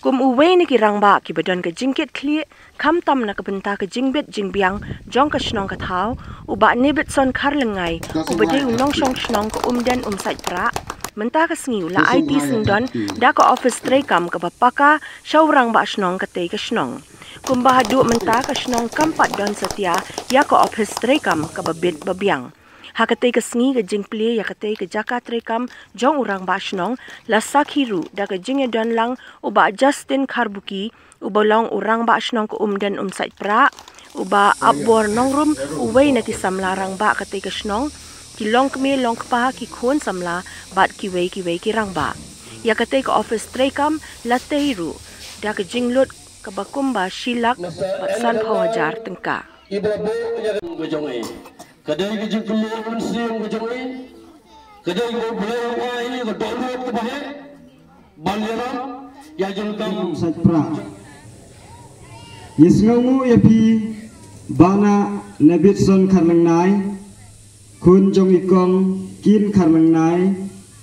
Kum uwe ni kirang ba ki badon ke jingkit kli kam tam na kabenta ke jingbet jingbiang jong ka shnong ka thau u ba nebet son khar lengai u bade u nong shong shnong ko den sai pra menta ka sngiu la IT singdon da ka office tre kam ka bapaka shawrang ba shnong ka te ka shnong kum ba hadu menta ka shnong kam pat don setia ya ka office tre kam ka babit babiang hakate ka sngi ka jingple ya kate ka jaka trekam jong urang ba shnong la sakhiru da ka jinge don lang uba Justin Karbuki uba long urang ba shnong ko den sait pra uba abor nongrum uwei na ki samlarang ba kate ka shnong ki long kme long pa ki khon samla bat ki wei ki rang ba ya kate ka office trekam la teiru da ka jinglut ka bakumba shilak san phawajar tengka kadai ke jing keluar siang ke jing kadai ke boleh wai ke download ke bahaya banyaran ya jing kam satpra yisngamu yapi bana nabitson karlang nai kun jong ikong kin karlang nai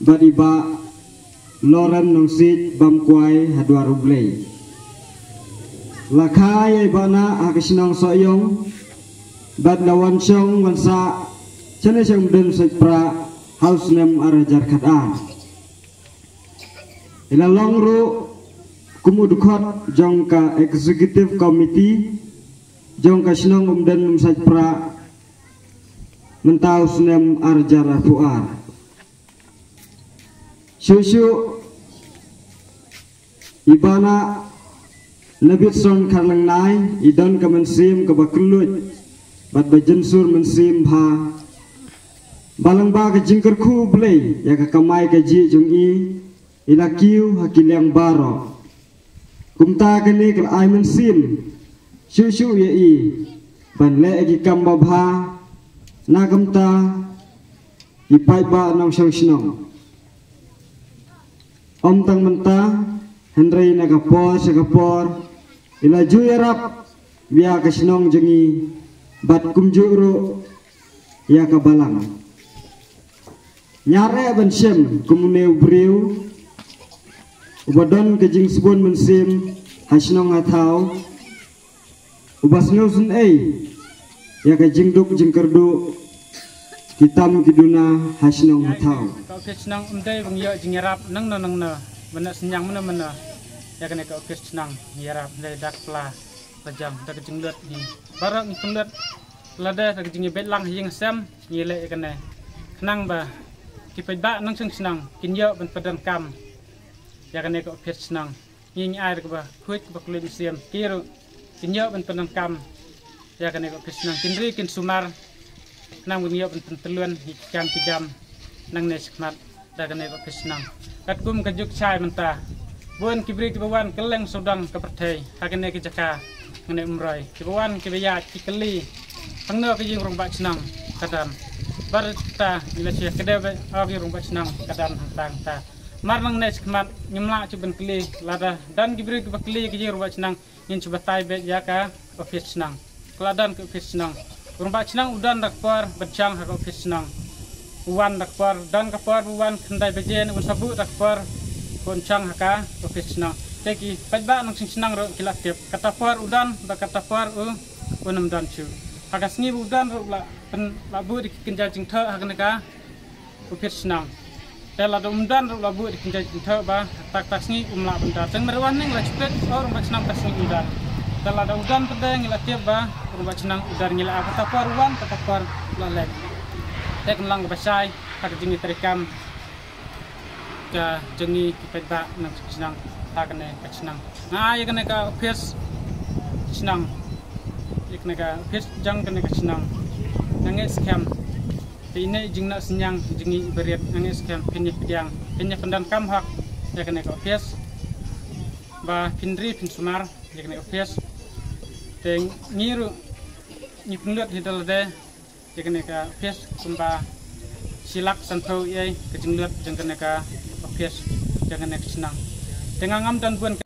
badiba loran nongsit bamkwai hadwa rublei lakai bana akisnong soyong bad lawan syong wansa chane syong den pra house nem arajar khadan ila longru kumudkhot jong ka executive committee jong ka snong den pra mentau nem arajar fuar syusyu ibana nabit son karlang nai idon ka mensim ka baklut bat bajensur mensim bha balang ba ka jingker khu blei ya ka kamai ka ji jung i ila kiu hakilyang baro kumta ka ni ka ai mensim shu shu ye i ban le ki kam ba bha na kamta ipai ba nong shong shnong om tang menta hendrei na ka por ila ju yarap bia ka shnong jungi bat kumjuru ya kabalang nyare ban shem kumune briu ubadon ke jing sbon mensim hasnong athau ubas ngausun ya ka jing duk jing kerdu kitam kiduna hasnong athau ka kesnang umdai bang yo jing yarap nang na bana senyang mana ya kan ka kesnang yarap dai dak pla tajam dak jing lut ni barang pendet lada tak jingi betlang yang sam nyile kene kenang ba kipet ba nang senang kinyo ben padan kam ya kene ko pet senang nying air ko ba kuit ba kulit siam kiru kinyo ben padan kam ya kene ko pet senang kinri kin sumar nang kinyo ben teluan jam jam nang ne skmat da kene ko pet senang kat kum kajuk chai menta bon kibri kibawan keleng sodang ke perthai hakene ki jaka ngene umrai kibawan kibaya kikeli pangno ke jing rong ba senang kadam barta ila sia kedebe agi rong ba senang kadam hang ta marnang nes kmat nyimla cuben keli lada dan kibri ke keli ke jing rong ba senang nin cuba tai be jaka office senang keladan ke office senang rong ba senang udan dakpar berjang ha office senang uwan dakpar dan kapar uwan kendai bejen un sabu dakpar koncang haka office senang teki padba nang senang ro kilatiep kata par udan da kata par unam dan chu hagas ni udan ro la pen labu di kinja jing tha hagnaka office senang tela do umdan ro labu di kinja jing tha ba tak ni umla benda teng merwan ning la cepet orang ba senang tas udan tela do udan pedeng kilatiep ba orang ba senang udan ngila kata par uwan kata par la lek tek lang ba sai hak jing terikam ka jengi kipet ba nang senang takane ka senang na ya kene ka office senang ikne ka office jang kene ka senang nange scam tine jingna senyang jingi beriat nange scam pinye piang pinye pendan kam hak ya kene ka office ba pinri pin sumar ya kene office teng ngiru ni penlut hidalde ya kene ka office kumba silak santhau ye ke jinglut jang kene ka office jangan nak senang. Tengah ngam dan buan